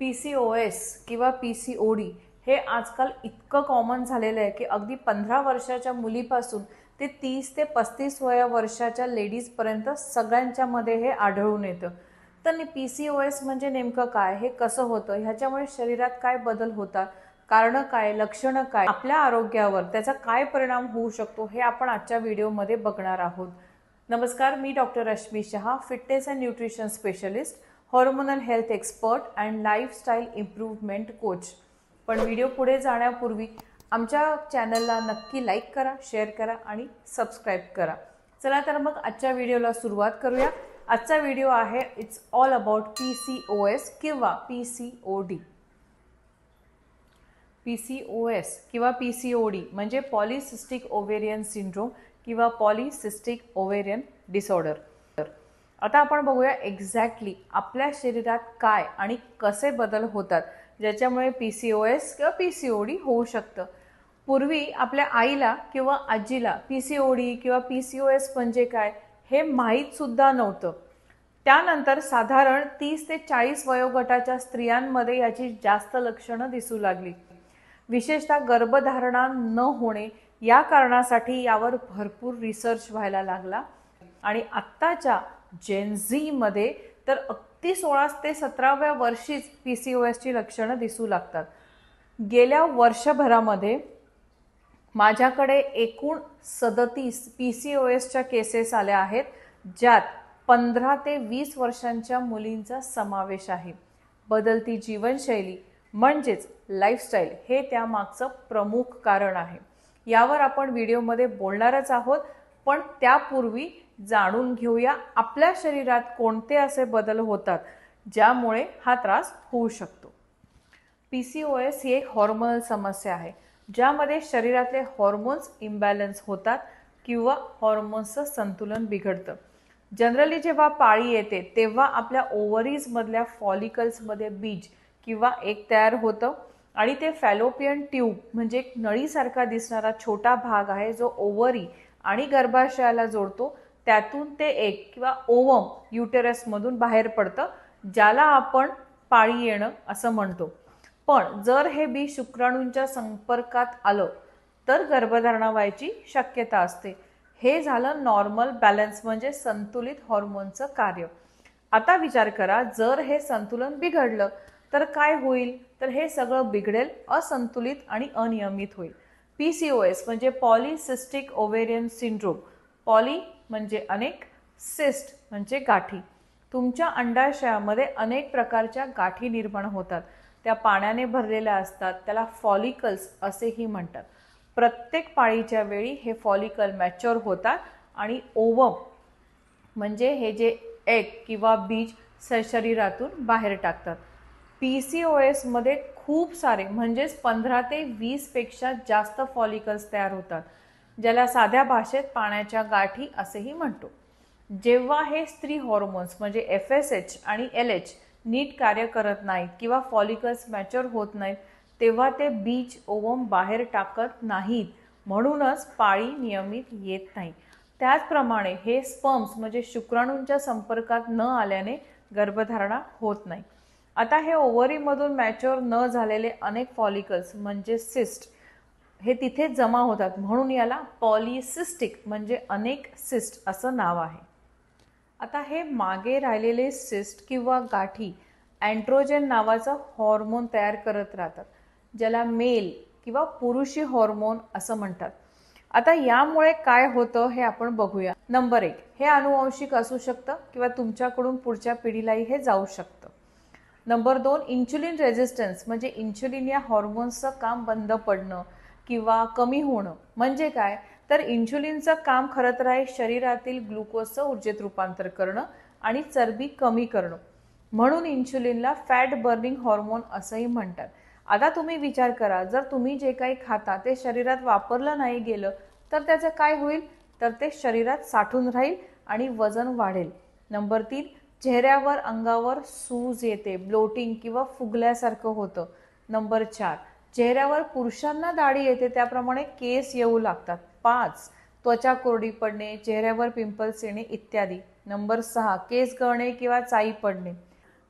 PCOS किंवा PCOD हे आजकाल इतकं कॉमन झालेलं आहे की अगदी 15 वर्षाच्या मुलीपासून ते 30 ते 35 वर्षाच्या लेडीजपर्यंत सगळ्यांच्या मध्ये हे आढळून येतं. तर PCOS म्हणजे नेमकं काय, हे कसं होतं, ह्याच्यामुळे शरीरात काय बदल होतात, कारणं काय, लक्षणं काय, आपल्या आरोग्यावर त्याचा काय परिणाम होऊ शकतो, हे आपण आजच्या व्हिडिओमध्ये बघणार आहोत. नमस्कार, मी doctor Rashmi Shah, fitness and nutrition specialist, hormonal health expert and lifestyle improvement coach. पण व्हिडिओ पुढे जाण्यापूर्वी आमच्या चॅनलला नक्की लाईक करा, शेअर करा आणि सबस्क्राईब करा. चला तर मग आजच्या व्हिडिओला सुरुवात करूया. आजचा व्हिडिओ आहे इट्स ऑल अबाउट PCOS किंवा PCOD. PCOS किंवा PCOD म्हणजे पॉलिसिस्टिक ओव्हेरियन सिंड्रोम किंवा पॉलिसिस्टिक ओव्हेरियन डिसऑर्डर. आता आपण बघूया एक्झॅक्टली आपल्या शरीरात काय आणि कसे बदल होतात ज्याच्यामुळे PCOS किंवा PCOD होऊ शकतं. पूर्वी आपल्या आईला किंवा आजीला PCOD किंवा PCOS म्हणजे काय हे माहीत सुद्धा नव्हतं. त्यानंतर साधारण 30 ते 40 वयोगटाच्या स्त्रियांमध्ये याची जास्त लक्षणं दिसू लागली. विशेषतः गर्भधारणा न होणे या कारणासाठी यावर भरपूर रिसर्च व्हायला लागला आणि आत्ताच्या जेनझी मध्ये तर अगदी 16 ते 17व्या वर्षीच PCOS ची लक्षणं दिसू लागतात. गेल्या वर्षभरामध्ये माझ्याकडे एकूण 37 PCOSच्या केसेस आल्या आहेत, ज्यात 15 ते 20 वर्षांच्या मुलींचा समावेश आहे. बदलती जीवनशैली म्हणजेच लाईफस्टाईल हे त्यामागचं प्रमुख कारण आहे. यावर आपण व्हिडिओमध्ये बोलणारच आहोत, पण त्यापूर्वी जाणून घेऊया आपल्या शरीरात कोणते असे बदल होतात ज्यामुळे हा त्रास होऊ शकतो. PCOS ही एक हॉर्मोनल समस्या आहे ज्यामध्ये शरीरातले हॉर्मोन्स इम्बॅलन्स होतात किंवा हॉर्मोन्सचं संतुलन बिघडतं. जनरली जेव्हा पाळी येते तेव्हा आपल्या ओव्हरीज मधल्या फॉलिकल्समध्ये बीज किंवा एक तयार होतं आणि ते फॅलोपियन ट्यूब म्हणजे एक नळीसारखा दिसणारा छोटा भाग आहे जो ओव्हरी आणि गर्भाशयाला जोडतो. त्यातून ते एक किंवा ओवम युटेरसमधून बाहेर पडतं, ज्याला आपण पाळी येणं असं म्हणतो. पण जर हे बीज शुक्राणूंच्या संपर्कात आलं तर गर्भधारणा व्हायची शक्यता असते. हे झालं नॉर्मल बॅलन्स म्हणजे संतुलित हॉर्मोनचं कार्य. आता विचार करा, जर हे संतुलन बिघडलं तर काय होईल? तर हे सगळं बिघडेल, असंतुलित आणि अनियमित होईल. PCOS म्हणजे पॉलिसिस्टिक ओव्हेरियन सिंड्रोम. पॉली म्हणजे अनेक, सिस्ट म्हणजे गाठी. तुमच्या अंडाशयामध्ये अनेक प्रकारच्या गाठी निर्माण होतात. त्या पाण्याने भरलेल्या असतात, त्याला फॉलिकल्स असेही म्हणतात. प्रत्येक पाळीच्या वेळी हे फॉलिकल मॅच्युअर होतात आणि ओवम म्हणजे हे जे एग किंवा बीज शरीरातून बाहेर टाकतात. PCOS मध्ये खूप सारे म्हणजेच 15 ते 20 पेक्षा जास्त फॉलिकल्स तयार होतात, ज्याला साध्या भाषेत पाण्याच्या गाठी असेही म्हणतो. जेव्हा हे स्त्री हॉर्मोन्स म्हणजे FSH आणि LH नीट कार्य करत नाहीत किंवा फॉलिकल्स मॅच्युअर होत नाहीत तेव्हा ते बीज ओवम बाहेर टाकत नाहीत, म्हणूनच पाळी नियमित येत नाही. त्याचप्रमाणे हे स्पर्म्स म्हणजे शुक्राणूंच्या संपर्कात न आल्याने गर्भधारणा होत नाही. आता हे ओव्हरीमधून मॅच्युअर न झालेले अनेक फॉलिकल्स म्हणजे सिस्ट हे तिथे जमा होतात, म्हणून याला पॉलिसिस्टिक म्हणजे अनेक सिस्ट असं नाव आहे. आता हे मागे राहिलेले सिस्ट किंवा गाठी अँड्रोजन नावाचं हॉर्मोन तयार करत राहतात, ज्याला मेल किंवा पुरुषी हॉर्मोन असं म्हणतात. आता यामुळे काय होतं हे आपण बघूया. नंबर 1, हे अनुवंशिक असू शकतं किंवा तुमच्याकडून पुढच्या पिढीलाही हे जाऊ शकतं. नंबर 2, इन्सुलिन रेझिस्टन्स म्हणजे इन्सुलिन या हॉर्मोन्सचं काम बंद पडणं किंवा कमी होणं. म्हणजे काय, तर इन्सुलिनचं काम खरं तर आहे शरीरातील ग्लुकोजचं ऊर्जेत रूपांतर करणं आणि चरबी कमी करणं, म्हणून इन्सुलिनला फॅट बर्निंग हॉर्मोन असंही म्हणतात. आता तुम्ही विचार करा, जर तुम्ही जे काही खाता ते शरीरात वापरलं नाही गेलं तर त्याचं काय होईल? तर ते शरीरात साठून राहील आणि वजन वाढेल. नंबर 3, चेहऱ्यावर अंगावर सूज येते, ब्लोटिंग किंवा फुगल्यासारखं होतं. नंबर 4, चेहऱ्यावर पुरुषांना दाढी येते त्याप्रमाणे केस येऊ लागतात. 5, त्वचा कोरडी पडणे, चेहऱ्यावर पिंपल्स येणे इत्यादी. नंबर 6, केस गळणे किंवा चाई पडणे.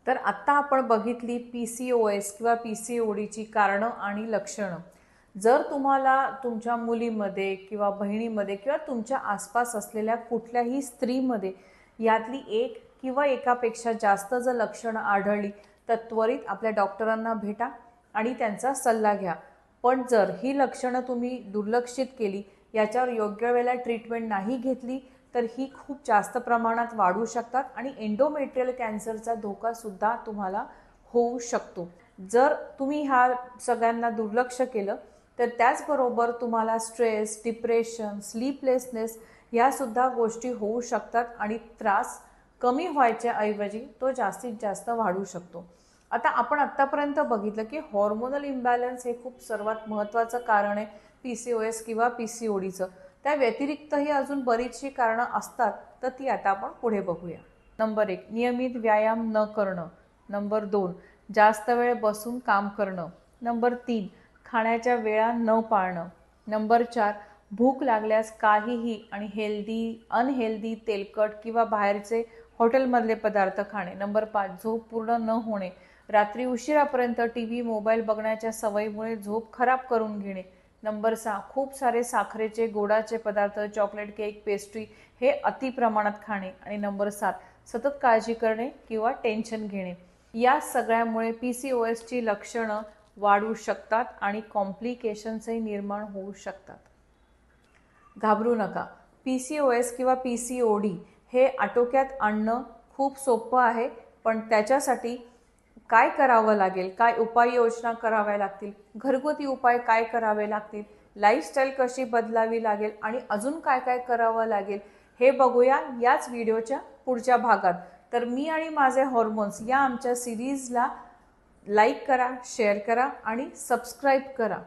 तर आत्ता आपण बघितली PCOS किंवा PCODची कारणं आणि लक्षणं. जर तुम्हाला तुमच्या मुलीमध्ये किंवा बहिणीमध्ये किंवा तुमच्या आसपास असलेल्या कुठल्याही स्त्रीमध्ये यातली एक किंवा एकापेक्षा जास्त जर लक्षणं आढळली तर त्वरित आपल्या डॉक्टरांना भेटा आणि त्यांचा सल्ला घ्या. पण जर ही लक्षणं तुम्ही दुर्लक्षित केली, याच्यावर योग्य वेळेला ट्रीटमेंट नाही घेतली तर ही खूप जास्त प्रमाणात वाढू शकतात आणि एंडोमेट्रियल कॅन्सरचा धोकासुद्धा तुम्हाला होऊ शकतो. जर तुम्ही ह्या सगळ्यांना दुर्लक्ष केलं तर त्याचबरोबर तुम्हाला स्ट्रेस, डिप्रेशन, स्लीपलेसनेस यासुद्धा गोष्टी होऊ शकतात आणि त्रास कमी व्हायच्या ऐवजी तो जास्तीत जास्त वाढू शकतो. आता आपण आत्तापर्यंत बघितलं की हॉर्मोनल इम्बॅलन्स हे खूप सर्वात महत्त्वाचं कारण आहे PCOS किंवा PCODचं. त्या व्यतिरिक्तही अजून बरीचशी कारणं असतात, तर ती आता आपण पुढे बघूया. नंबर 1, नियमित व्यायाम न करणं. नंबर 2, जास्त वेळ बसून काम करणं. नंबर 3, खाण्याच्या वेळा न पाळणं. नंबर 4, भूक लागल्यास काहीही आणि अनहेल्दी, तेलकट किंवा बाहेरचे हॉटेलमधले पदार्थ खाणे. नंबर 5, झोप पूर्ण न होणे. रात्री उशिरापर्यंत TV, मोबाईल बघण्याच्या सवयीमुळे झोप खराब करून घेणे. नंबर 6, खूप सारे साखरेचे, गोडाचे पदार्थ, चॉकलेट, केक, पेस्ट्री हे अति प्रमाणात खाणे. आणि नंबर 7, सतत काळजी करणे किंवा टेन्शन घेणे. या सगळ्यामुळे PCOSची लक्षणं वाढू शकतात आणि कॉम्प्लिकेशन्सही निर्माण होऊ शकतात. घाबरू नका. PCOS किंवा PCOD हे आटोक्यात आणणं खूप सोपं आहे, पण त्याच्यासाठी काय करावं लागेल, काय उपाययोजना कराव्या लागतील, घरगुती उपाय काय करावे लागतील, लाईफस्टाईल कशी बदलावी लागेल आणि अजून काय काय करावं लागेल हे बघूया याच व्हिडिओच्या पुढच्या भागात. तर मी आणि माझे हॉर्मोन्स या आमच्या सिरीजला लाईक करा, शेअर करा आणि सबस्क्राईब करा.